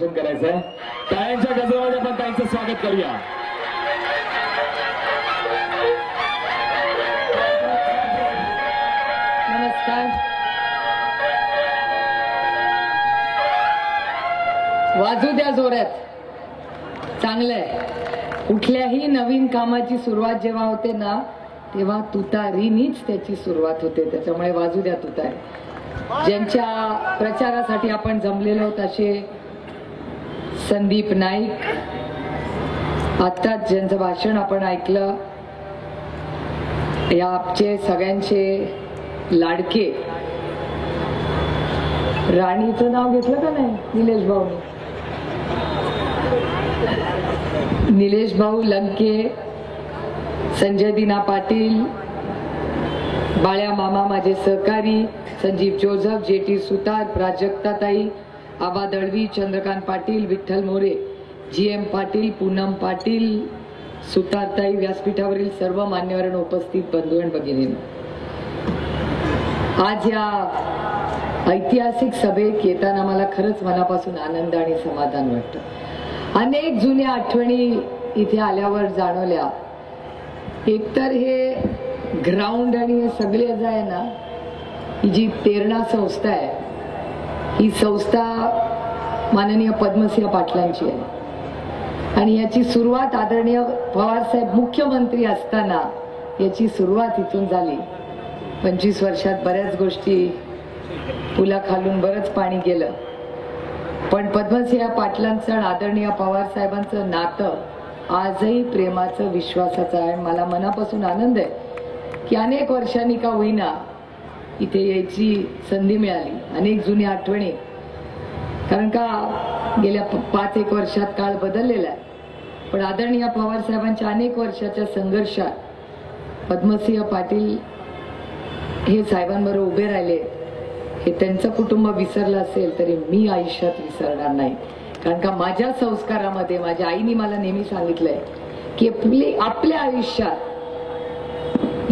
Celebration करायचंय. टाळ्यांच्या गजरामध्ये आपण ताईंचं स्वागत करूया. नमस्कार. वाजू द्या जोरात. चांगलंय. कुठल्याही नवीन कामाची सुरुवात जेव्हा होते ना तेव्हा तुतारीनीच त्याची सुरुवात होते. त्याच्यामुळे वाजू द्या तुतारी. ज्यांच्या प्रचारासाठी आपण जमलेलो आहोत असे संदीप नाईक, आत्ताच ज्यांचं भाषण आपण ऐकलं, या आपचे सगळ्यांचे लाडके, राणीचं नाव घेतलं का नाही, निलेश भाऊ, निलेश भाऊ लंके, संजय दिना पाटील, बाळ्या मामा माझे सहकारी, संजीव जोझफ, जेटी सुतार, प्राजक्ताताई, आबा दळवी, चंद्रकांत पाटील, विठ्ठल मोरे, GM पाटील, पूनम पाटील, सुतारताई, व्यासपीठावरील सर्व मान्यवरांना, उपस्थित बंधू आणि भगिनींनो, आज या ऐतिहासिक सभेत येताना मला खरंच मनापासून आनंद आणि समाधान वाटतं. अनेक जुन्या आठवणी इथे आल्यावर जाणवल्या. एकतर हे ग्राउंड आणि हे सगळे जे आहे ना, ही जी तेरणा संस्था आहे, ही संस्था माननीय पद्मसिंह पाटलांची आहे आणि याची सुरुवात आदरणीय पवारसाहेब मुख्यमंत्री असताना याची सुरुवात इथून झाली. 25 वर्षात बऱ्याच गोष्टी पुलाखालून बरंच पाणी गेलं, पण पद्मसिंह पाटलांचं आणि आदरणीय पवारसाहेबांचं नातं आजही प्रेमाचं, विश्वासाचं आहे. मला मनापासून आनंद आहे की अनेक वर्षांनी का होईना इथे यायची संधी मिळाली. अनेक जुन्या आठवणी, कारण का गेल्या 5-1 वर्षात काळ बदललेला आहे, पण आदरणीय पवारसाहेबांच्या अनेक वर्षाच्या संघर्षात पद्मसिंह पाटील हे साहेबांबरोबर उभे राहिले. हे त्यांचं कुटुंब विसरलं असेल तरी मी आयुष्यात विसरणार नाही, कारण का माझ्या संस्कारामध्ये माझ्या आईने मला नेहमी सांगितलंय की आपल्या आयुष्यात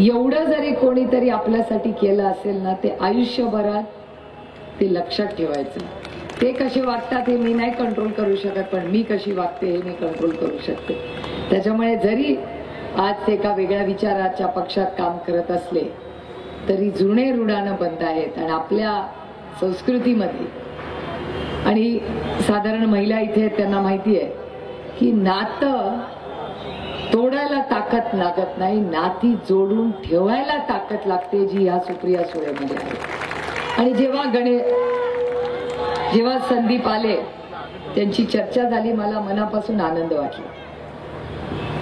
एवढं जरी कोणीतरी आपल्यासाठी केलं असेल ना, ते आयुष्यभरात ते लक्षात ठेवायचं. ते कसे वागतात हे मी नाही कंट्रोल करू शकत, पण मी कशी वागते हे मी कंट्रोल करू शकते. त्याच्यामुळे जरी आज ते एका वेगळ्या विचाराच्या पक्षात काम करत असले तरी जुने रुडानं बंद आहेत. आणि आपल्या संस्कृतीमध्ये आणि साधारण महिला इथे त्यांना माहिती आहे की नातं तोडायला ताकद लागत नाही, नाती जोडून ठेवायला ताकद लागते, जी ह्या सुप्रिया सुळेमध्ये आहे. आणि जेव्हा संदीप आले, त्यांची चर्चा झाली, मला मनापासून आनंद वाटला.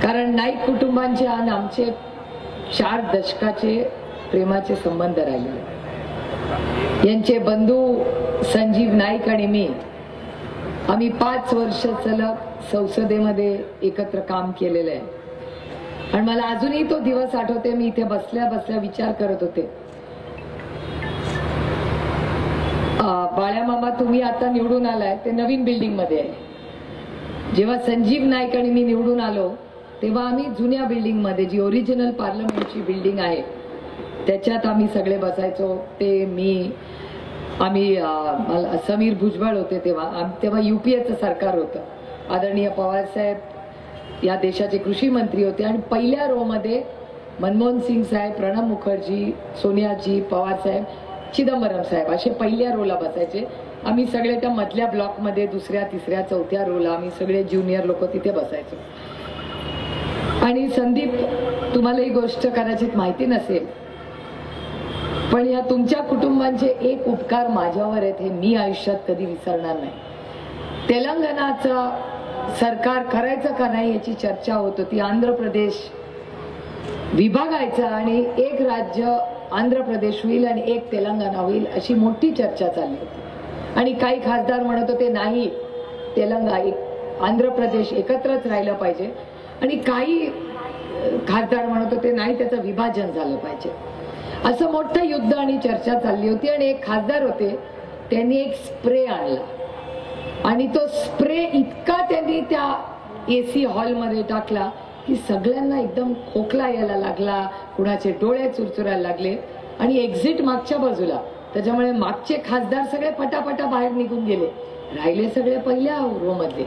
कारण नाईक कुटुंबांचे आणि आमचे 4 दशकाचे प्रेमाचे संबंध राहिले. यांचे बंधू संजीव नाईक आणि मी, आम्ही 5 वर्ष सलग संसदेमध्ये एकत्र काम केलेलं आहे. आणि मला अजूनही तो दिवस आठवते. मी इथे बसल्या बसल्या विचार करत होते, बाळ्या मामा तुम्ही आता निवडून आलाय ते नवीन बिल्डिंग मध्ये आहे. जेव्हा संजीव नाईक आणि मी निवडून आलो तेव्हा आम्ही जुन्या बिल्डिंग मध्ये, जी ओरिजिनल पार्लमेंटची बिल्डिंग आहे, त्याच्यात आम्ही सगळे बसायचो. ते मी, आम्ही समीर भुजबळ होते तेव्हा UPAचं सरकार होतं. आदरणीय पवारसाहेब या देशाचे कृषी मंत्री होते आणि पहिल्या रो मध्ये मनमोहन सिंग साहेब, प्रणब मुखर्जी, सोनियाजी, पवारसाहेब, चिदंबरम साहेब असे पहिल्या रोला बसायचे. आम्ही सगळे त्या मधल्या ब्लॉक मध्ये 2ऱ्या, 3ऱ्या, 4थ्या रोला आम्ही सगळे ज्युनियर लोक तिथे बसायचो. आणि संदीप, तुम्हाला ही गोष्ट कदाचित माहिती नसेल, पण या तुमच्या कुटुंबांचे एक उपकार माझ्यावर आहेत, हे मी आयुष्यात कधी विसरणार नाही. तेलंगणाचं सरकार करायचं का नाही याची चर्चा होत होती. आंध्र प्रदेश विभागायचा आणि एक राज्य आंध्र प्रदेश होईल आणि एक तेलंगणा होईल अशी मोठी चर्चा चालली होती. आणि काही खासदार म्हणत होते नाही, आंध्र प्रदेश एकत्रच राहिलं पाहिजे. आणि काही खासदार म्हणत होते नाही, त्याचं विभाजन झालं पाहिजे. असं मोठं युद्ध आणि चर्चा चालली होती. आणि एक खासदार होते, त्यांनी एक स्प्रे आणला आणि तो स्प्रे इतका त्यांनी त्या AC हॉलमध्ये टाकला की सगळ्यांना एकदम खोकला यायला लागला, कुणाचे डोळे चुरचुरायला लागले. आणि एक्झिट मागच्या बाजूला, त्याच्यामुळे मागचे खासदार सगळे पटापटा बाहेर निघून गेले. राहिले सगळे पहिल्या रो मध्ये.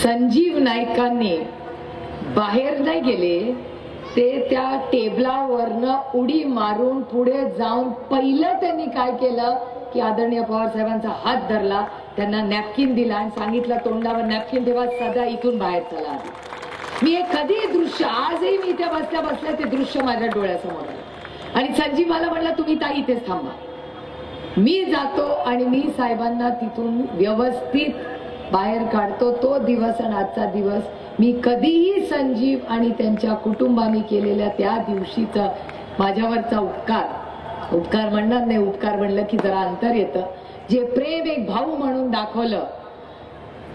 संजीव नाईकांनी बाहेर नाही गेले, ते त्या टेबलावरनं उडी मारून पुढे जाऊन पहिलं त्यांनी काय केलं की आदरणीय पवार साहेबांचा हात धरला, त्यांना नॅपकिन दिला आणि सांगितलं तोंडावर नॅपकिन ठेवा, सदा इथून बाहेर चला. मी हे कधी दृश्य, आजही मी इथे बसल्या बसल्या ते दृश्य माझ्या डोळ्यासमोर आलं. आणि संजीव मला म्हणला तुम्ही ताई इथेच थांबा, मी जातो आणि मी साहेबांना तिथून व्यवस्थित बाहेर काढतो. तो दिवस आणि आजचा दिवस मी कधीही संजीव आणि त्यांच्या कुटुंबाने केलेल्या त्या दिवशीचा माझ्यावरचा उपकार म्हणणार नाही, उपकार म्हणलं की जरा अंतर येतं. जे प्रेम एक भाऊ म्हणून दाखवलं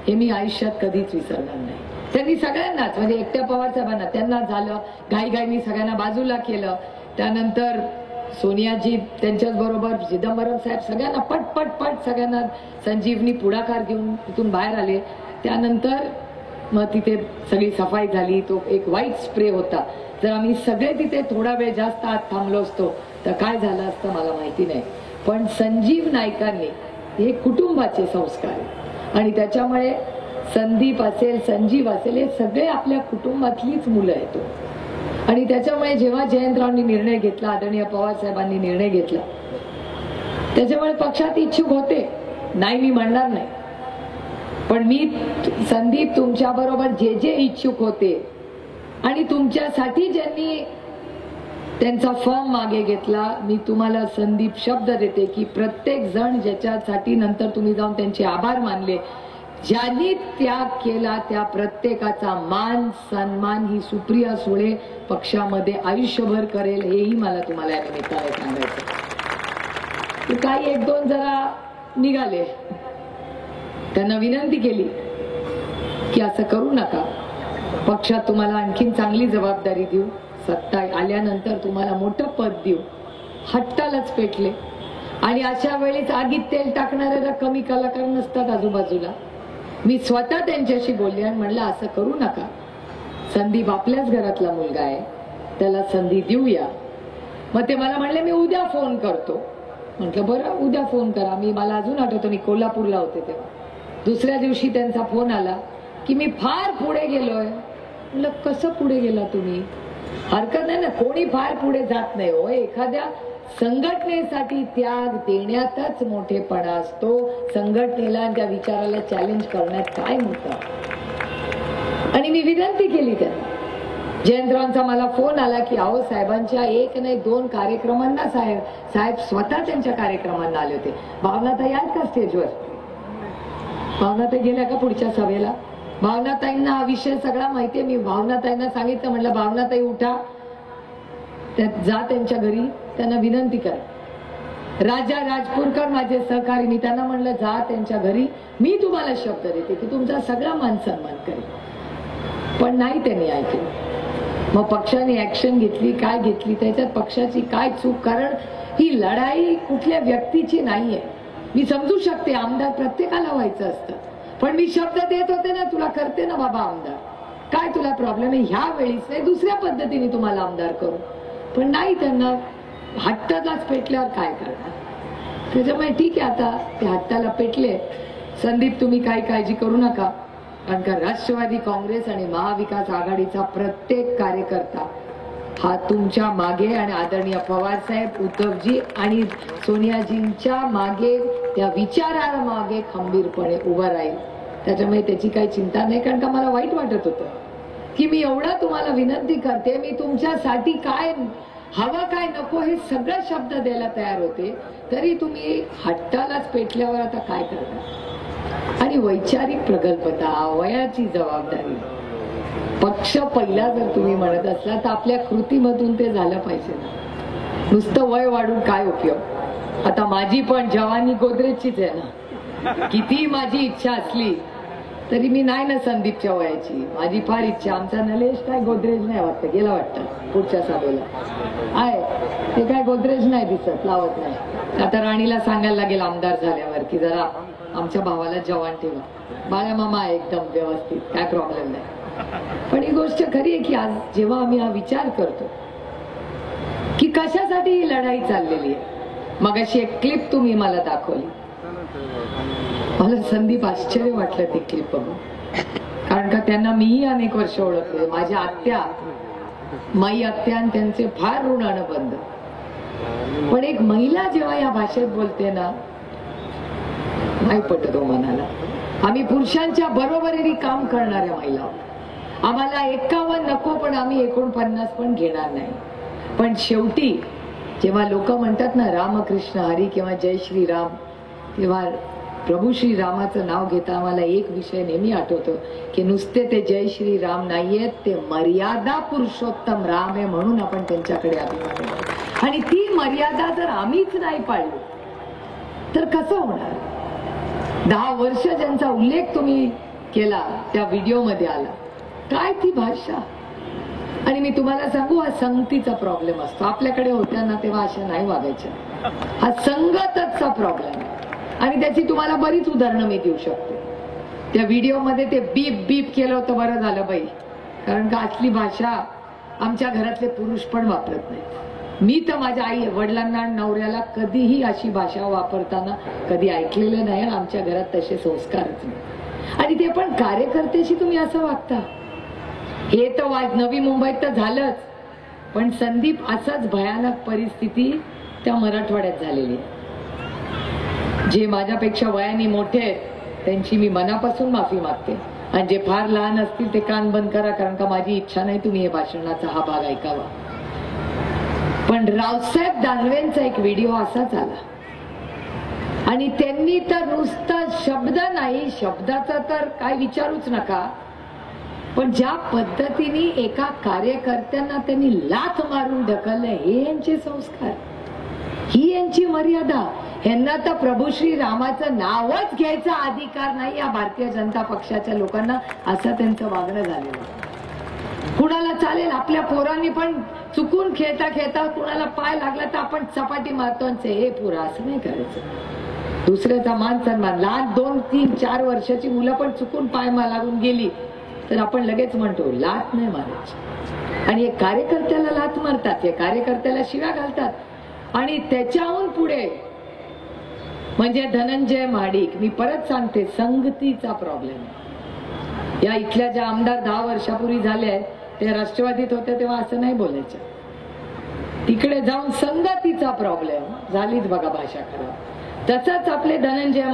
हे मी आयुष्यात कधीच विसरणार नाही. त्यांनी सगळ्यांनाच, म्हणजे एकट्या पवार साहेबांना, त्यांना झालं घाईघाईनी सगळ्यांना बाजूला केलं. त्यानंतर सोनियाजी त्यांच्याच बरोबर, चिदंबरम साहेब, सगळ्यांना पट पट पट सगळ्यांना संजीवनी पुढाकार घेऊन तिथून बाहेर आले. त्यानंतर मग तिथे सगळी सफाई झाली. तो एक व्हाईट स्प्रे होता. जर आम्ही सगळे तिथे थोडा वेळ जास्त आत थांबलो असतो तर काय झालं असतं मला माहिती नाही. पण संजीव नाईकांनी हे कुटुंबाचे संस्कार आणि त्याच्यामुळे संदीप असेल, संजीव असेल, हे सगळे आपल्या कुटुंबातलीच मुलं आहेत. आणि त्याच्यामुळे जेव्हा जयंतरावांनी निर्णय घेतला, आदरणीय पवार साहेबांनी निर्णय घेतला, त्याच्यामुळे पक्षात इच्छुक होते, नाही मी म्हणणार नाही. पण मी संदीप तुमच्या बरोबर जे जे इच्छुक होते आणि तुमच्यासाठी ज्यांनी त्यांचा फॉर्म मागे घेतला, मी तुम्हाला संदीप शब्द देते की प्रत्येक जण ज्याच्यासाठी नंतर तुम्ही जाऊन त्यांचे आभार मानले, ज्यांनी त्याग केला त्या प्रत्येकाचा मान सन्मान ही सुप्रिया सुळे पक्षामध्ये आयुष्यभर करेल, हेही मला तुम्हाला या निमित्ताने सांगायचं. काही एक दोन जरा निघाले, त्यांना विनंती केली की असं करू नका, पक्षात तुम्हाला आणखीन चांगली जबाबदारी देऊ, सत्ता आल्यानंतर तुम्हाला मोठं पद देऊ. हट्टालाच पेटले. आणि अशा वेळेस आगीत तेल टाकणारे कमी कलाकार नसतात आजूबाजूला. मी स्वतः त्यांच्याशी बोलले आणि म्हणलं असं करू नका, संदीप आपल्याच घरातला मुलगा आहे, त्याला संधी देऊया. मग ते मला म्हणले मी उद्या फोन करतो. म्हटलं बरं उद्या फोन करा. मला अजून आठवतं मी कोल्हापूरला होते तेव्हा. दुसऱ्या दिवशी त्यांचा फोन आला की मी फार पुढे गेलोय. म्हटलं कसं पुढे गेला तुम्ही? हरकत नाही ना, कोणी फार पुढे जात नाही हो. एखाद्या संघटनेसाठी त्याग देण्यातच मोठेपणा असतो. संघटनेला त्या विचाराला चॅलेंज करण्यात काय मोठं. आणि मी विनंती केली त्यांना. जयंतरावांचा मला फोन आला की अहो साहेबांच्या एक नाही दोन कार्यक्रमांना साहेब स्वतः त्यांच्या कार्यक्रमांना आले होते. भावनाताई आहेत का स्टेजवर? भावनाताई गेल्या का पुढच्या सभेला? भावनाताईंना हा विषय सगळा माहितीये. मी भावनाताईंना सांगितलं, म्हणलं भावनाताई उठा, जा त्यांच्या घरी, त्यांना विनंती करा. राजा राजपूरकर माझे सहकारी, मी त्यांना म्हणलं जा त्यांच्या घरी, मी तुम्हाला शब्द देते की तुमचा सगळा मान सन्मान करेल. पण नाही त्यांनी ऐकलं. मग पक्षाने ऍक्शन घेतली. काय घेतली? त्याच्यात पक्षाची काय चूक? कारण ही लढाई कुठल्या व्यक्तीची नाहीये. मी समजू शकते आमदार प्रत्येकाला व्हायचं असतं, पण मी शब्द देत होते ना, तुला करते ना बाबा आमदार, काय तुला प्रॉब्लेम आहे? ह्या वेळीच नाही दुसऱ्या पद्धतीने तुम्हाला आमदार करू. पण नाही, त्यांना हट्टालाच पेटल्यावर काय करणार. त्याच्यामुळे ठीक आहे, आता ते हट्टाला पेटले. संदीप तुम्ही काही काळजी करू नका, कारण का राष्ट्रवादी काँग्रेस आणि महाविकास आघाडीचा प्रत्येक कार्यकर्ता हा तुमच्या मागे आणि आदरणीय पवार साहेब, उद्धवजी आणि सोनियाजींच्या मागे, त्या विचाराला मागे खंबीरपणे उभा राहील. त्याच्यामुळे त्याची काही चिंता नाही. कारण का मला वाईट वाटत होतं की मी एवढा तुम्हाला विनंती करते, मी तुमच्यासाठी काय हवं काय नको हे सगळं शब्द द्यायला तयार होते, तरी तुम्ही हट्टालाच पेटल्यावर आता काय करणार. आणि वैचारिक प्रगल्भता, वयाची जबाबदारी, पक्ष पहिला जर तुम्ही म्हणत असला तर आपल्या कृतीमधून ते झालं पाहिजे ना. नुसतं वय वाढून काय उपयोग. आता माझी पण जवानी गोदरेजचीच आहे ना. किती माझी इच्छा असली तरी मी नाही ना संदीपच्या वयाची. माझी फार इच्छा. आमचा नलेश काय गोदरेज नाही वाटतं, गेला वाटतं पुढच्या सभेला आहे, ते काय गोदरेज नाही दिसत, लावत नाही. आता राणीला सांगायला लागेल आमदार झाल्यावर की जरा आमच्या भावाला जवान ठेवा. बाळा मामा एकदम व्यवस्थित, काय प्रॉब्लेम नाही. पण ही गोष्ट खरी आहे की आज जेव्हा आम्ही हा विचार करतो की कशासाठी ही लढाई चाललेली आहे. मगाशी एक क्लिप तुम्ही मला दाखवली. मला संदीप आश्चर्य वाटलं ती क्लिप बघून, कारण का त्यांना मीही अनेक वर्ष ओळखले. माझ्या आत्या, माई आत्या आणि त्यांचे फार ऋण अनुबंध. पण एक महिला जेव्हा या भाषेत बोलते ना, नाही पटत हो मनाला. आम्ही पुरुषांच्या बरोबरीने काम करणाऱ्या महिला आहोत. आम्हाला 51 नको, पण आम्ही 49 पण घेणार नाही. पण शेवटी जेव्हा लोक म्हणतात ना रामकृष्ण हरी किंवा जय श्रीराम, तेव्हा प्रभू श्रीरामाचं नाव घेता आम्हाला एक विषय नेहमी आठवतो की नुसते ते जय श्रीराम नाहीयेत, ते मर्यादा पुरुषोत्तम राम आहे, म्हणून आपण त्यांच्याकडे अभिमान आहे. आणि ती मर्यादा जर आम्हीच नाही पाळली तर कसं होणार? 10 वर्ष ज्यांचा उल्लेख तुम्ही केला त्या व्हिडिओ मध्ये आला, काय ती भाषा. आणि मी तुम्हाला सांगू, हा संगतीचा प्रॉब्लेम असतो. आपल्याकडे होत्या ना तेव्हा अशा नाही वागायच्या. हा संगतचा प्रॉब्लेम आहे. आणि त्याची तुम्हाला बरीच उदाहरणं मी देऊ शकते. त्या व्हिडिओ मध्ये ते बीप बीप केलं होतं, बरं झालं बाई, कारण का असली भाषा आमच्या घरातले पुरुष पण वापरत नाहीत. मी तर माझ्या आई वडिलांना नवऱ्याला कधीही अशी भाषा वापरताना कधी ऐकलेलं नाही. आमच्या घरात तसे संस्कारच नाही. आणि ते पण कार्यकर्त्याशी तुम्ही असं वागता, हे तर नवी मुंबईत तर झालंच. पण संदीप, असाच भयानक परिस्थिती त्या मराठवाड्यात झालेली आहे. जे माझ्यापेक्षा वयाने मोठे आहेत त्यांची मी मनापासून माफी मागते, आणि जे फार लहान असतील ते कान बंद करा, कारण का माझी इच्छा नाही तुम्ही हे भाषणाचा हा भाग ऐकावा. पण रावसाहेब दानवेंचा एक व्हिडिओ असाच आला, आणि त्यांनी तर नुसता शब्द नाही, शब्दाचा तर काय विचारूच नका, पण ज्या पद्धतीने एका कार्यकर्त्यांना त्यांनी लाथ मारून ढकललं, हे यांचे संस्कार, ही यांची मर्यादा. ह्यांना तर प्रभू श्री रामाचं नावच घ्यायचा अधिकार नाही या भारतीय जनता पक्षाच्या लोकांना, असं त्यांचं वागणं झालेलं. कुणाला चालेल, आपल्या पोरांनी पण चुकून खेळता खेळता कुणाला पाय लागला तर आपण चपाटी मारतो आणि हे पुरा, असं नाही करायचं. दुसऱ्याचा मान सन्मान. लहान 2, 3, 4 वर्षाची मुलं पण चुकून पाय लागून गेली तर आपण लगेच म्हणतो लाथ नाही मारायची. आणि हे कार्यकर्त्याला लाथ मारतात, हे कार्यकर्त्याला शिव्या घालतात. आणि त्याच्याहून पुढे म्हणजे धनंजय महाडिक, मी परत सांगते, संगतीचा प्रॉब्लेम. या इथल्या ज्या आमदार 10 वर्षापूर्वी झाले ते राष्ट्रवादीत होते तेव्हा असं नाही बोलायचं. तिकडे जाऊन संगतीचा प्रॉब्लेम झालीच बघा भाषा खराब. तसंच आपले धनंजय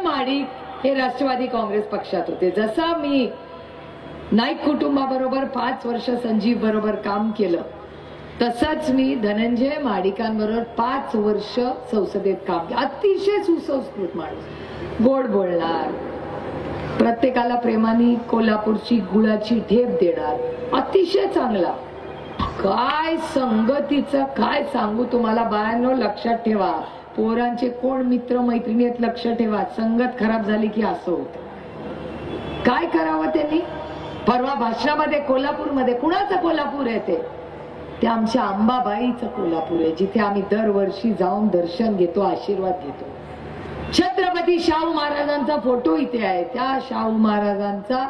महाडिक हे राष्ट्रवादी काँग्रेस पक्षात होते. जसा मी नाईक कुटुंबाबरोबर 5 वर्ष संजीव बरोबर काम केलं, तसंच मी धनंजय महाडिकांबरोबर 5 वर्ष संसदेत काम केलं. अतिशय सुसंस्कृत माणूस, गोड बोलणार, प्रत्येकाला प्रेमाने कोल्हापूरची गुळाची ढेप देणार, अतिशय चांगला. काय संगतीचं काय सांगू तुम्हाला बायांनो, लक्षात ठेवा. पोरांचे कोण मित्र मैत्रिणी आहेत लक्ष ठेवा. संगत खराब झाली की असं होतं. काय करावं त्यांनी? परवा भाषणामध्ये कोल्हापूरमध्ये, कुणाचं कोल्हापूर आहे ते आमच्या अंबाबाईचं कोल्हापूर आहे, जिथे आम्ही दरवर्षी जाऊन दर्शन घेतो, आशीर्वाद घेतो. छत्रपती शाहू महाराजांचा फोटो इथे आहे. त्या शाहू महाराजांचा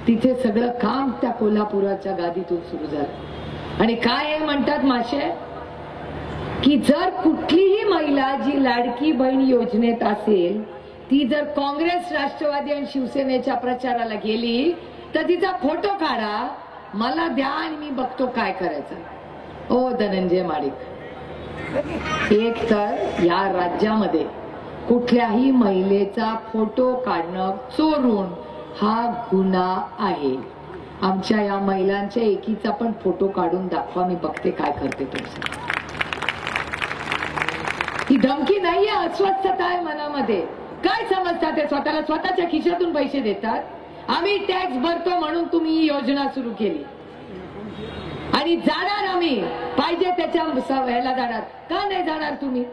तिथे सगळं काम त्या कोल्हापुराच्या गादीतून सुरू झालं. आणि काय म्हणतात माशे, की जर कुठलीही महिला जी लाडकी बहीण योजनेत असेल, ती जर काँग्रेस, राष्ट्रवादी आणि शिवसेनेच्या प्रचाराला गेली तर तिचा फोटो काढा, मला द्या आणि मी बघतो काय करायचं. ओ धनंजय महाडिक, एक तर या राज्यामध्ये कुठल्याही महिलेचा फोटो काढणं चोरून हा गुन्हा आहे. आमच्या या महिलांच्या एकीचा पण फोटो काढून दाखवा, मी बघते काय करते तुमचं. ही धमकी नाहीये, अस्वस्थता आहे मनामध्ये. काय समजतात ते? स्वतःला स्वतःच्या खिशातून पैसे देतात. आम्ही टॅक्स भरतो म्हणून तुम्ही ही योजना सुरू केली, आणि जाणार आम्ही पाहिजे त्याच्या ह्याला जाणार. का नाही जाणार तुम्ही?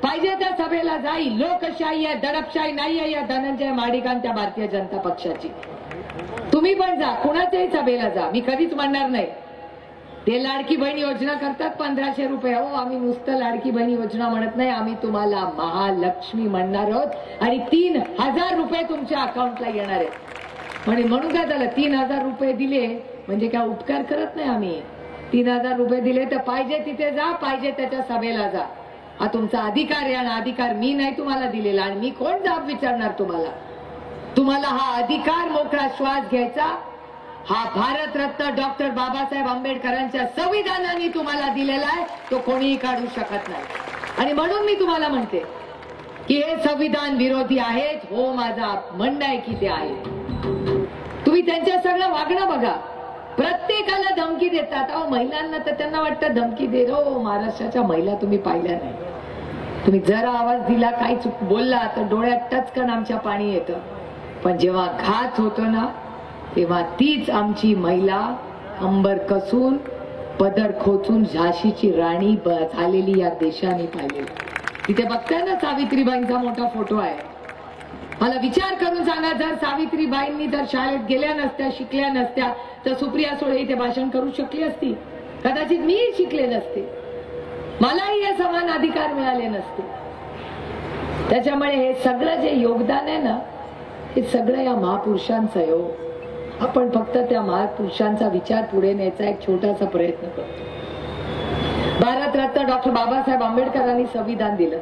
पाहिजे त्या सभेला जाईल. लोकशाही आहे, दडपशाही नाही आहे या धनंजय महाडिकांच्या भारतीय जनता पक्षाची. तुम्ही पण जा, कुणाच्याही सभेला जा, मी कधीच म्हणणार नाही. ते लाडकी बहीण योजना करतात 1500 रुपये. हो, आम्ही नुसतं लाडकी बहीण योजना म्हणत नाही, आम्ही तुम्हाला महालक्ष्मी म्हणणार आहोत आणि 3000 रुपये तुमच्या अकाउंटला येणार आहेत. म्हणून काय झालं, 3000 रुपये दिले म्हणजे काय उपकार करत नाही आम्ही. 3000 रुपये दिले तर पाहिजे तिथे जा, पाहिजे त्याच्या सभेला जा. हा तुमचा अधिकार आहे आणि अधिकार मी नाही तुम्हाला दिलेला आणि मी कोण जाब विचारणार तुम्हाला. तुम्हाला हा अधिकार मोकळा श्वास घ्यायचा हा भारतरत्न डॉक्टर बाबासाहेब आंबेडकरांच्या संविधानाने तुम्हाला दिलेला आहे, तो कोणीही काढू शकत नाही. आणि म्हणून मी तुम्हाला म्हणते की हे संविधान विरोधी आहेत. हो, माझा म्हणणं आहे की ते आहे. तुम्ही त्यांच्या सगळं वागणं बघा, प्रत्येकाला धमकी देतात. अहो, महिलांना तर त्यांना वाटतं धमकी दे. हो, महाराष्ट्राच्या महिला तुम्ही पाहिल्या नाही. तुम्ही जरा आवाज दिला, काही चूक बोलला तर डोळ्यात टचकन आमच्या पाणी येतं. पण जेव्हा घात होतो ना, तेव्हा तीच आमची महिला अंबर कसून पदर खोचून झाशीची राणी झालेली या देशाने पाहिलेली. तिथे बघताय ना, सावित्रीबाईंचा मोठा फोटो आहे. मला विचार करून सांगा, जर सावित्रीबाईंनी जर शाळेत गेल्या नसत्या, शिकल्या नसत्या, तर सुप्रिया सुळे इथे भाषण करू शकली असती? कदाचित मी शिकले नसते, मलाही हे समान अधिकार मिळाले नसते. त्याच्यामुळे हे सगळं जे योगदान आहे ना, हे सगळं या महापुरुषांचं आहे. हो, आपण फक्त त्या महापुरुषांचा विचार पुढे न्यायचा एक छोटासा प्रयत्न करतो. भारतरत्न डॉक्टर बाबासाहेब आंबेडकरांनी संविधान दिलं.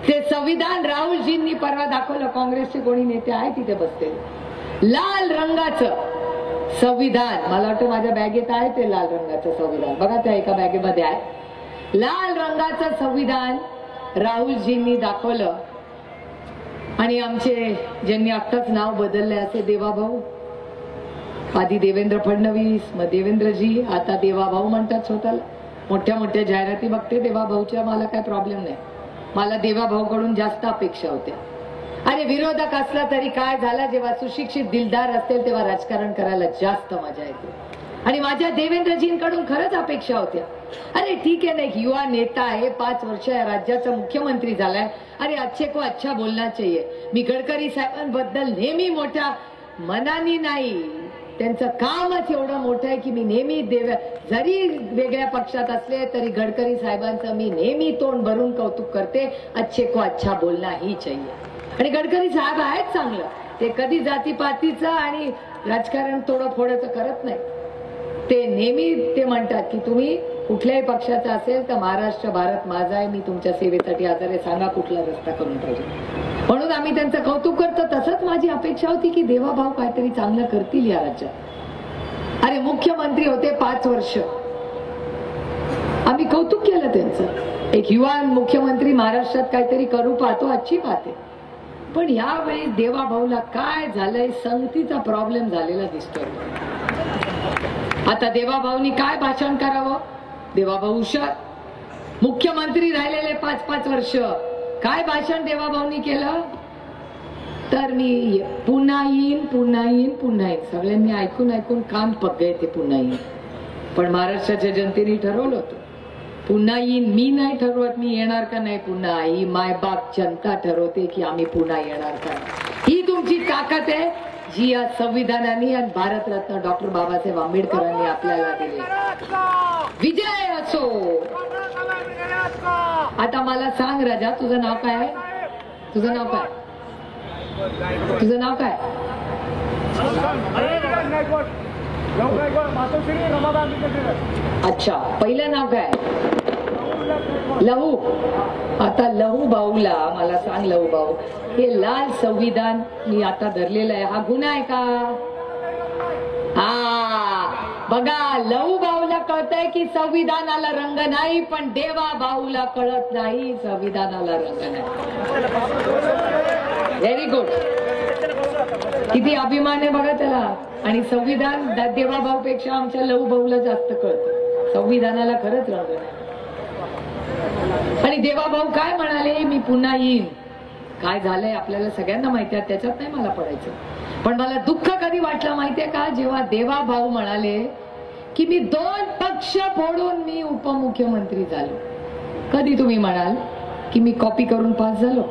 ते संविधान राहुलजींनी परवा दाखवलं. काँग्रेसचे कोणी नेते आहे तिथे बसलेले. लाल रंगाचं संविधान, मला वाटतं माझ्या बॅगेत आहे ते लाल रंगाचं संविधान. बघा, त्या एका बॅगेमध्ये आहे. लाल रंगाचं संविधान राहुलजींनी दाखवलं. आणि आमचे ज्यांनी आत्ताच नाव बदलले असे देवाभाऊ, आधी देवेंद्र फडणवीस, मग देवेंद्रजी, आता देवाभाऊ म्हणतात स्वतःला. मोठ्या मोठ्या जाहिराती बघते देवाभाऊच्या, मला काय प्रॉब्लेम नाही. मला देवाभाऊकडून जास्त अपेक्षा होत्या. अरे, विरोधक असला तरी काय झाला, जेव्हा सुशिक्षित दिलदार असतील तेव्हा राजकारण करायला जास्त मजा येते. आणि माझ्या देवेंद्रजींकडून खरंच अपेक्षा होत्या. अरे ठीक आहे ना, युवा नेता आहे, 5 वर्ष या राज्याचा मुख्यमंत्री झालाय. अरे, अच्छे को अच्छा बोलना चाहिए. मी गडकरी साहेबांबद्दल नेहमी मोठ्या मनानी नाही, त्यांचं कामच एवढं मोठं आहे की मी नेहमी जरी वेगळ्या पक्षात असले तरी गडकरी साहेबांचं मी नेहमी तोंड भरून कौतुक करते. अच्छे को अच्छा बोलना ही चाहिए. आणि गडकरी साहेब आहेत चांगलं, ते कधी जातीपातीचं आणि राजकारण तोडफोडाचं करत नाही. ते नेहमी ते म्हणतात की तुम्ही कुठल्याही पक्षाचा असेल तर महाराष्ट्र भारत माझा आहे, मी तुमच्या सेवेसाठी हजर आहे, सांगा कुठला रस्ता करून पाहिजे. म्हणून आम्ही त्यांचं कौतुक करतो. तसंच माझी अपेक्षा होती की देवाभाऊ काहीतरी चांगलं करतील या राज्यात. अरे, मुख्यमंत्री होते 5 वर्ष, आम्ही कौतुक केलं त्यांचं. एक युवा मुख्यमंत्री महाराष्ट्रात काहीतरी करू पाहतो, अच्छी बात आहे. पण यावेळी देवाभाऊला काय झालंय, संगतीचा प्रॉब्लेम झालेला दिसतोय. आता देवाभाऊनी काय भाषण करावं? देवाभाऊ हुशार, मुख्यमंत्री राहिलेले 5-5 वर्ष, काय भाषण देवाभाऊनी केलं? तर मी पुन्हा येईन, पुन्हा येईन, पुन्हा येईन. सगळ्यांनी ऐकून ऐकून कान पक्के ते पुन्हा येईन. पण महाराष्ट्राच्या जनतेने ठरवलं होतं पुन्हा येईन. मी नाही ठरवत मी येणार का नाही पुन्हा, ही मायबाप जनता ठरवते की आम्ही पुन्हा येणार का. ही तुमची ताकद आहे जी या संविधानाने आणि भारतरत्न डॉक्टर बाबासाहेब आंबेडकरांनी आपल्याला दिली. विजय असो. आता मला सांग राजा, तुझं नाव काय? तुझं नाव काय? तुझं नाव काय? अच्छा, पहिलं नाव काय? लहू. आता लहू भाऊला मला सांग, लहू भाऊ, हे लाल संविधान मी आता धरलेलं आहे, हा गुन्हा आहे का? हा बघा, लहू भाऊला कळतंय की संविधानाला रंग नाही, पण देवा भाऊला कळत नाही संविधानाला रंग नाही. Very good. किती अभिमान आहे बघा त्याला. आणि संविधान देवा भाऊ पेक्षा आमच्या लहू भाऊला जास्त कळतं. संविधानाला खरंच रंग नाही. आणि देवाभाऊ काय म्हणाले, मी पुन्हा येईन. काय झालंय आपल्याला सगळ्यांना माहिती आहे, त्याच्यात नाही मला पडायचं. पण मला दुःख कधी वाटलं माहितीये का, जेव्हा देवाभाऊ म्हणाले की मी 2 पक्ष फोडून मी उपमुख्यमंत्री झालो. कधी तुम्ही म्हणाल की मी कॉपी करून पास झालो?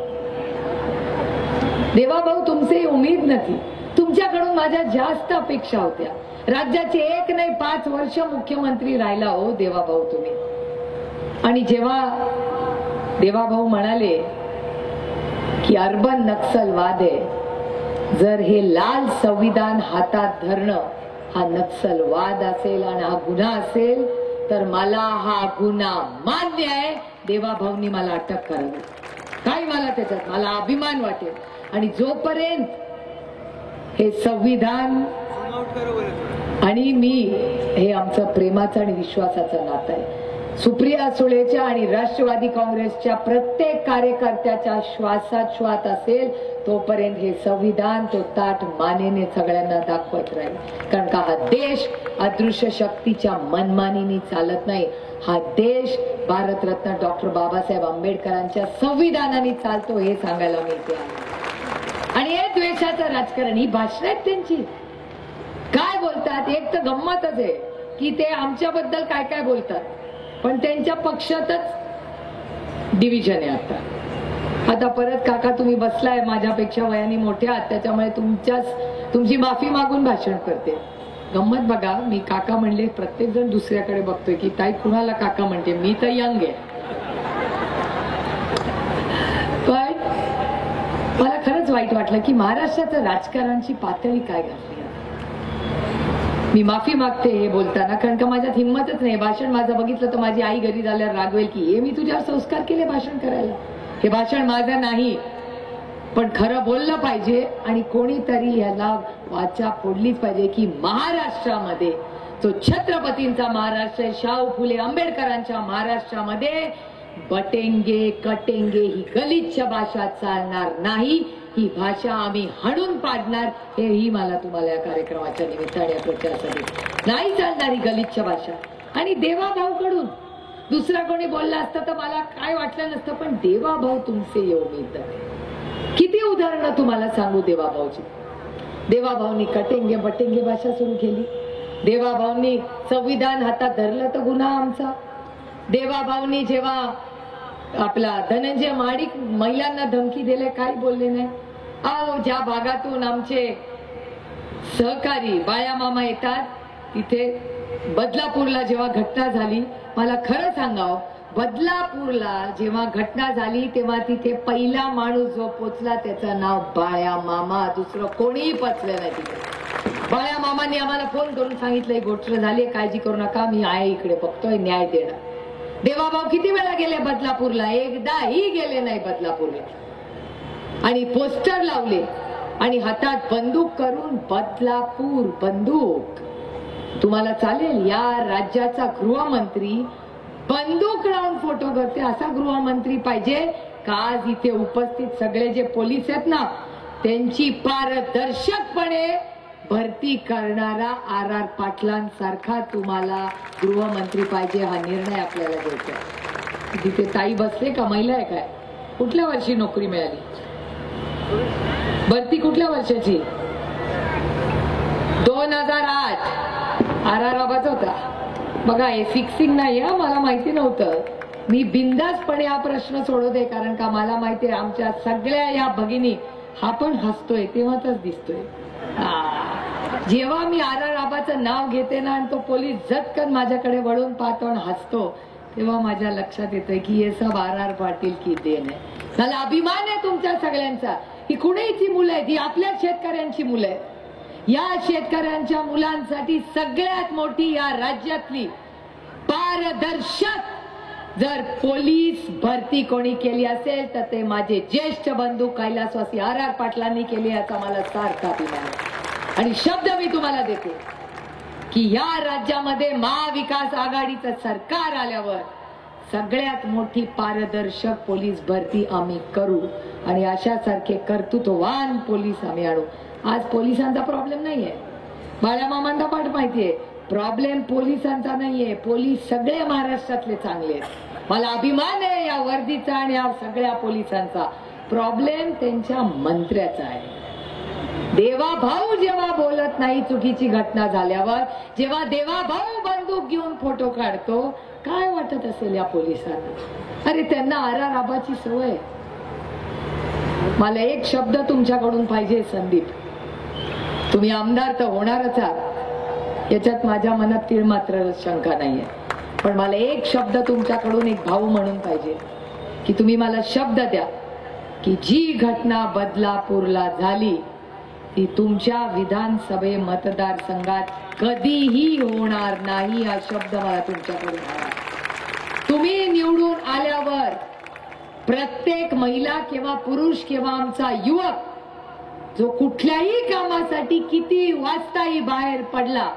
देवाभाऊ, तुमचे उमेद नव्हती, तुमच्याकडून माझ्या जास्त अपेक्षा होत्या. राज्याचे 1 नाही 5 वर्ष मुख्यमंत्री राहिला हो देवाभाऊ तुम्ही. आणि जेव्हा देवाभाऊ म्हणाले की अर्बन नक्सलवाद आहे, जर हे लाल संविधान हातात धरणं हा नक्सलवाद असेल आणि हा गुन्हा असेल तर मला हा गुन्हा मान्य आहे. देवाभाऊंनी मला अटक करावी, काय मला त्याच्यात मला अभिमान वाटेल. आणि जोपर्यंत हे संविधान आणि मी हे आमचं प्रेमाचं आणि विश्वासाचं नातं आहे. सुप्रिया सुळेच्या आणि राष्ट्रवादी काँग्रेसच्या प्रत्येक कार्यकर्त्याच्या श्वासात श्वास असेल तोपर्यंत हे संविधान तो ताट मानेने सगळ्यांना दाखवत राहील. कारण का हा देश अदृश्य शक्तीच्या मनमानीने चालत नाही. हा देश भारतरत्न डॉक्टर बाबासाहेब आंबेडकरांच्या संविधानाने चालतो हे सांगायला मिळते. आणि हे द्वेषाचं राजकारण, ही भाषण आहेत त्यांची, काय बोलतात. एक तर गंमतच आहे की ते आमच्याबद्दल काय काय बोलतात, पण त्यांच्या पक्षातच डिव्हिजन आहे. आता परत काका तुम्ही बसलाय, माझ्यापेक्षा वयाने मोठे आहात, त्याच्यामुळे तुमची माफी मागून भाषण करते. गंमत बघा, मी काका म्हणले, प्रत्येक जण दुसऱ्याकडे बघतोय की ताई कुणाला काका म्हणते, मी तर यंग आहे. पण मला खरंच वाईट वाटलं की महाराष्ट्राचं राजकारणाची पातळी काय घातली. मी माफी मागते हे बोलताना, कारण का माझ्यात हिंमतच नाही. भाषण माझं बघितलं तर माझी आई घरी झाल्यावर रागवेल की हे मी तुझ्यावर संस्कार केले भाषण करायला. हे भाषण माझं नाही, पण खरं बोललं पाहिजे. आणि कोणीतरी याला वाचा फोडलीच पाहिजे की महाराष्ट्रामध्ये जो छत्रपतींचा महाराष्ट्र आहे, शाहू फुले आंबेडकरांच्या महाराष्ट्रामध्ये बटेंगे कटेंगे ही गलिच्छ भाषा चालणार नाही. ही भाषा आम्ही हाणून पाडणार, हेही मला तुम्हाला या कार्यक्रमाच्या निमित्ताने प्रचारासाठी नाही चालणार ही गलिच्छ भाषा. आणि देवाभाऊकडून दुसरा कोणी बोलला असतं तर मला काय वाटलं नसतं, पण देवाभाऊ तुमचे येऊ मिळतात. किती उदाहरणं तुम्हाला सांगू देवाभाऊची. देवाभाऊंनी कटेंगे बटेंगे भाषा सुरू केली. देवाभाऊंनी संविधान हातात धरलं तर गुन्हा आमचा. देवाभाऊंनी जेव्हा आपला धनंजय महाडिक महिलांना धमकी दिले, काही बोलले नाही. अहो, ज्या भागातून आमचे सहकारी बाया मामा येतात तिथे बदलापूरला जेव्हा घटना झाली, मला खरं सांगावं, बदलापूरला जेव्हा घटना झाली तेव्हा तिथे पहिला माणूस जो पोचला त्याचं नाव बाया मामा, दुसरं कोणीही पोचलं नाही तिथे. बाया मामांनी आम्हाला फोन करून सांगितलं गोष्ट झाली, काळजी करू नका, मी आहे इकडे, बघतोय न्याय देणार. देवाभाऊ किती वेळा गेले बदलापूरला? एकदाही गेले नाही बदलापूरला. आणि पोस्टर लावले आणि हातात बंदूक करून बदलापूर बंदूक. तुम्हाला चालेल? या राज्याचा गृहमंत्री बंदूक लावून फोटो करते, असा गृहमंत्री पाहिजे का? आज इथे उपस्थित सगळे जे पोलीस आहेत ना, त्यांची पारदर्शकपणे भरती करणारा आर पाटलांसारखा तुम्हाला गृहमंत्री पाहिजे. हा निर्णय आपल्याला घ्यायचा. तिथे ताई बसले का? महिला आहे काय? कुठल्या वर्षी नोकरी मिळाली? भरती कुठल्या वर्षाची? 2008. आराराबाच होता बघा. हे फिक्सिंग नाही आहे, मला माहिती नव्हतं. मी बिंदासपणे हा प्रश्न सोडवते, कारण का मला माहिती आहे आमच्या सगळ्या या भगिनी हा पण हसतोय तेव्हाच दिसतोय. जेव्हा मी आबाचं नाव घेते ना आणि तो पोलीस झटकन माझ्याकडे वळून पाहतो आणि हसतो, तेव्हा माझ्या लक्षात येतंय की हे सब आर पाटील की देण आहे. मला अभिमान आहे तुमच्या सगळ्यांचा. ही कुणीची मुलं आहेत? ही आपल्या शेतकऱ्यांची मुलं आहेत. या शेतकऱ्यांच्या मुलांसाठी सगळ्यात मोठी या राज्यातली पारदर्शक जर पोलीस भरती कोणी केली असेल तर ते माझे ज्येष्ठ बंधू कैलासवासी आर पाटलांनी केली, याचा मला सार्थ अभिमान आहे. आणि शब्द मी तुम्हाला देते की या राज्यामध्ये महाविकास आघाडीचं सरकार आल्यावर सगळ्यात मोठी पारदर्शक पोलीस भरती आम्ही करू आणि अशासारखे कर्तृत्ववान पोलीस आम्ही आणू. आज पोलिसांचा प्रॉब्लेम नाहीये, बाळ्या मामांना पाठ माहितीये. प्रॉब्लेम पोलिसांचा नाहीये, पोलीस सगळे महाराष्ट्रातले चांगले आहेत. मला अभिमान आहे या वर्दीचा आणि या सगळ्या पोलिसांचा. प्रॉब्लेम त्यांच्या मंत्र्याचा आहे. देवाभाऊ जेव्हा बोलत नाही चुकीची घटना झाल्यावर, जेव्हा देवाभाऊ बंदूक घेऊन फोटो काढतो, काय वाटत असेल या पोलिसांना? अरे त्यांना आबाची सवय. मला एक शब्द तुमच्याकडून पाहिजे संदीप. तुम्ही आमदार तर होणारच आहात, याच्यात माझ्या मनात तीळ मात्र शंका नाहीये. पण मला एक शब्द तुमच्याकडून एक भाऊ म्हणून पाहिजे की तुम्ही मला शब्द द्या की जी घटना बदलापूरला झाली ती तुमच्या विधानसभे मतदारसंघात कधीही होणार नाही. हा शब्द मला तुमच्याकडून हवा. तुम्ही निवडून झाल्यावर प्रत्येक महिला किंवा पुरुष किंवा आमचा युवक जो कुठल्याही कामासाठी किती वाजताही बाहेर पडला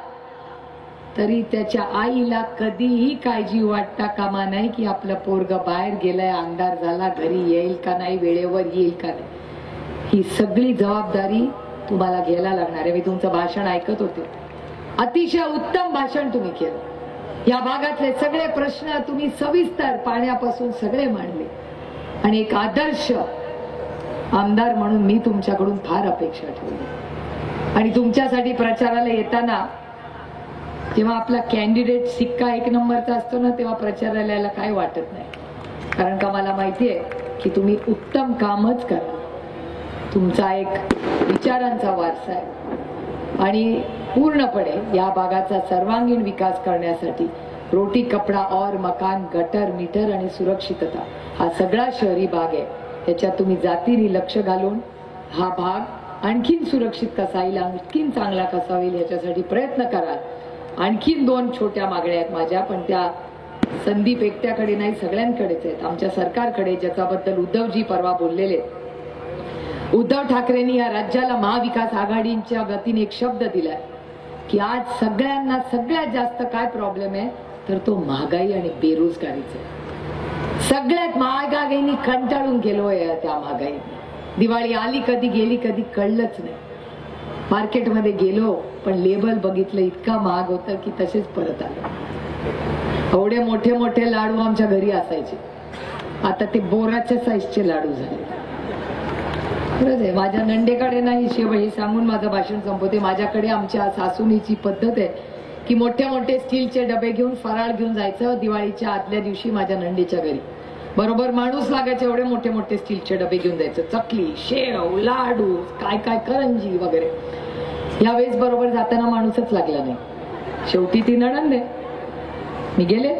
तरी त्याच्या आईला कधीही काळजी वाटता कामा नाही की आपलं पोरग बाहेर गेलंय, अंधार झाला, घरी येईल का नाही, वेळेवर येईल का नाही. ही सगळी जबाबदारी तुम्हाला घ्यायला लागणार आहे. मी तुमचं भाषण ऐकत होते, अतिशय उत्तम भाषण तुम्ही केलं. या भागातले सगळे प्रश्न तुम्ही सविस्तर पाण्यापासून सगळे मांडले आणि एक आदर्श आमदार म्हणून मी तुमच्याकडून फार अपेक्षा ठेवली. आणि तुमच्यासाठी प्रचाराला येताना जेव्हा आपला कॅन्डिडेट सिक्का 1 नंबरचा असतो ना, तेव्हा प्रचारालयाला काय वाटत नाही, कारण का मला माहितीये की तुम्ही उत्तम कामच करा. तुमचा एक विचारांचा वारसा आहे आणि पूर्णपणे या भागाचा सर्वांगीण विकास करण्यासाठी रोटी, कपडा और मकान, गटर, मीटर आणि सुरक्षितता हा सगळा शहरी भाग आहे. त्याच्यात तुम्ही जातीने लक्ष घालून हा भाग आणखीन सुरक्षित कसा येईल, आणखीन चांगला कसा होईल याच्यासाठी प्रयत्न कराल. आणखीन 2 छोट्या मागण्या आहेत माझ्या, पण त्या संदीप एकट्याकडे नाही, सगळ्यांकडेच आहेत, आमच्या सरकारकडे, ज्याच्याबद्दल उद्धवजी परवा बोललेले. उद्धव ठाकरेंनी या राज्याला महाविकास आघाडीच्या वतीने एक शब्द दिलाय की आज सगळ्यांना सगळ्यात जास्त काय प्रॉब्लेम आहे तर तो महागाई आणि बेरोजगारीचा. सगळ्यात महागाईनी कंटाळून गेलोय त्या महागाई. दिवाळी आली कधी गेली कधी कळलंच नाही. मार्केटमध्ये गेलो पण लेबल बघितलं, इतका महाग होतं की तसेच परत आलो. एवढे मोठे मोठे लाडू आमच्या घरी असायचे, आता ते बोराच्या साईजचे लाडू झाले. खरंच आहे. माझ्या नंडेकडे नाही शेव हे सांगून माझं भाषण संपवते. माझ्याकडे आमच्या सासूनीची पद्धत आहे की मोठे मोठे स्टीलचे डबे घेऊन फराळ घेऊन जायचं दिवाळीच्या आदल्या दिवशी माझ्या नंडेच्या घरी. बरोबर माणूस लागायचे एवढे मोठे मोठे स्टीलचे डबे घेऊन जायचं, चकली, शेव, लाडू, काय काय करंजी वगैरे. यावेळेस बरोबर जाताना माणूसच लागला नाही. शेवटी ती नणंद आहे. मी गेले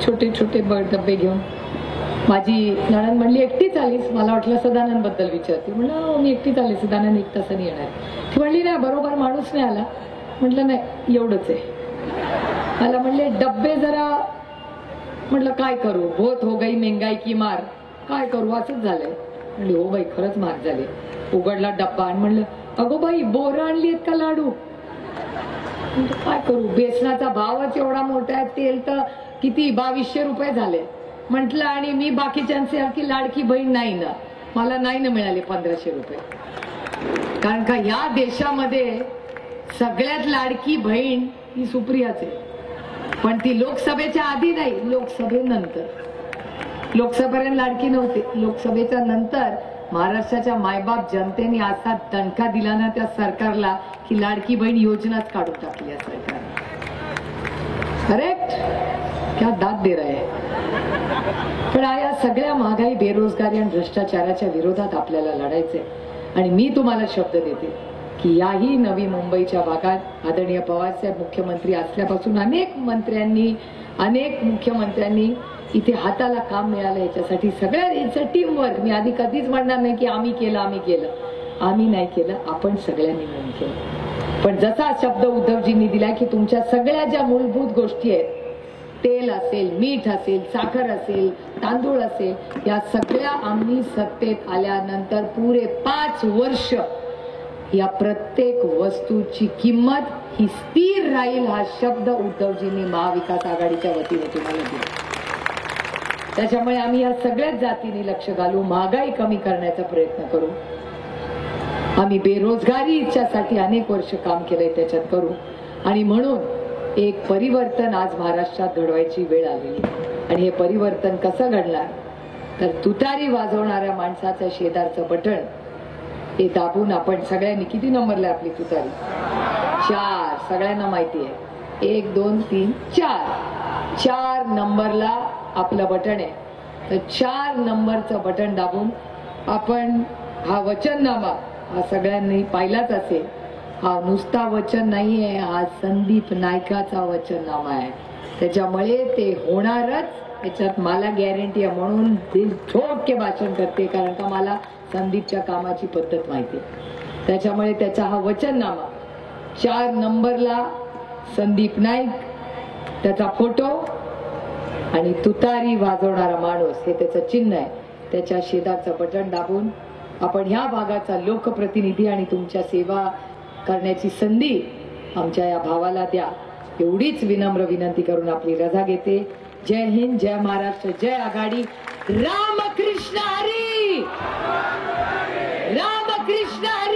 छोटे छोटे डबे घेऊन. माझी नणंद म्हणली एकटीच आलीस? मला वाटलं सदानंद बद्दल विचारते. म्हणलं मी एकटीच आली, सदानंद 1 तासाने येणार. ती म्हणली नाही बरोबर माणूस नाही आला. म्हटलं नाही एवढंच आहे. मला म्हणले डब्बे जरा. म्हटलं काय करू, बहुत हो गई महंगाई की मार, काय करू असंच झालंय. म्हणली हो बाई खरंच महाग झाले. उघडला डब्बा आणि म्हणलं अगो बाई बोरं आणली आहेत का लाडू. काय करू, बेसनाचा भावच एवढा मोठा आहे, तेल तर किती 2200 रुपये झाले. म्हटलं आणि मी बाकीच्यांसारखी लाडकी बहीण नाही ना, मला नाही ना मिळाले 1500 रुपये. कारण का या देशामध्ये सगळ्यात लाडकी बहीण ही सुप्रियाच आहे, पण ती लोकसभेच्या आधी नाही, लोकसभेनंतर. लोकसभेला लाडकी नव्हती, लोकसभेच्या नंतर महाराष्ट्राच्या मायबाप जनतेने असा दणका दिला ना त्या सरकारला की लाडकी बहीण योजनाच काढून टाकली या सरकारने. करेक्ट, क्या दाद दे रहे. पण या सगळ्या महागाई, बेरोजगारी आणि भ्रष्टाचाराच्या विरोधात आपल्याला लढायचे. आणि मी तुम्हाला शब्द देते की याही नवी मुंबईच्या भागात आदरणीय पवारसाहेब मुख्यमंत्री असल्यापासून अनेक मुख्यमंत्र्यांनी इथे हाताला काम मिळालं. याच्यासाठी सगळ्या टीम वर्क. मी आधी कधीच म्हणणार नाही की आम्ही केलं. आम्ही नाही केलं, आपण सगळ्यांनी मिळून केलं. पण जसा शब्द उद्धवजींनी दिला की तुमच्या सगळ्या ज्या मूलभूत गोष्टी आहेत, तेल असेल, मीठ असेल, साखर असेल, तांदूळ असेल, या सगळ्या आम्ही सत्तेत आल्यानंतर पुरे 5 वर्ष या प्रत्येक वस्तूची किंमत ही स्थिर राहील हा शब्द उद्धवजींनी महाविकास आघाडीच्या वतीने तुम्हाला दिला. त्याच्यामुळे आम्ही या सगळ्याच जातीने लक्ष घालू, महागाई कमी करण्याचा प्रयत्न करू. आम्ही बेरोजगारीच्यासाठी अनेक वर्ष काम केलंय, त्याच्यात करू. आणि म्हणून एक परिवर्तन आज महाराष्ट्रात घडवायची वेळ आलेली. आणि हे परिवर्तन कसं घडणार तर तुतारी वाजवणाऱ्या माणसाचं शेजारचं बटन हे दाबून आपण सगळ्यांनी. किती नंबरला आपली तुतारी? 4. सगळ्यांना माहिती आहे. 1 2 3 4 नंबरला आपलं बटन आहे. तर 4 नंबरचं बटन दाबून आपण हा वचननामा हा सगळ्यांनी पाहिलाच असेल. हा नुसता वचन नाहीये, हा संदीप नायकाचा वचननामा आहे. त्याच्यामुळे ते होणारच, याच्यात मला गॅरंटी आहे. म्हणून दिल ठोक के भाषण करते, कारण का मला संदीपच्या कामाची पद्धत माहिती आहे. त्याच्यामुळे त्याचा हा वचननामा 4 नंबरला संदीप नाईक, त्याचा फोटो आणि तुतारी वाजवणारा माणूस हे त्याचं चिन्ह आहे. त्याच्या शेजारचं बटन दाबून आपण ह्या भागाचा लोकप्रतिनिधी आणि तुमच्या सेवा करण्याची संधी आमच्या या भावाला द्या, एवढीच विनम्र विनंती करून आपली रजा घेते. जय हिंद, जय महाराष्ट्र, जय आघाडी. रामकृष्ण हरी, रामकृष्ण हरी.